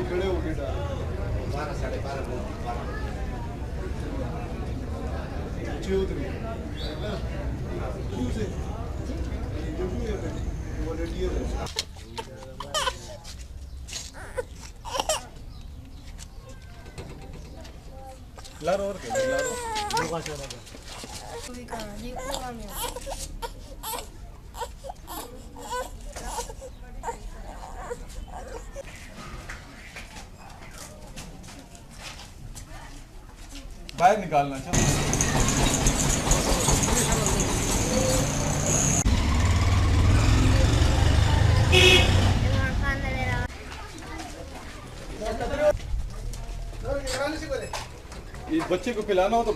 खड़े हो गए 12 लारो और के लारो लोगा से लगा कोई कहानी पूरा में बाहर निकालना चलो ये बच्चे को पिलाना हो तो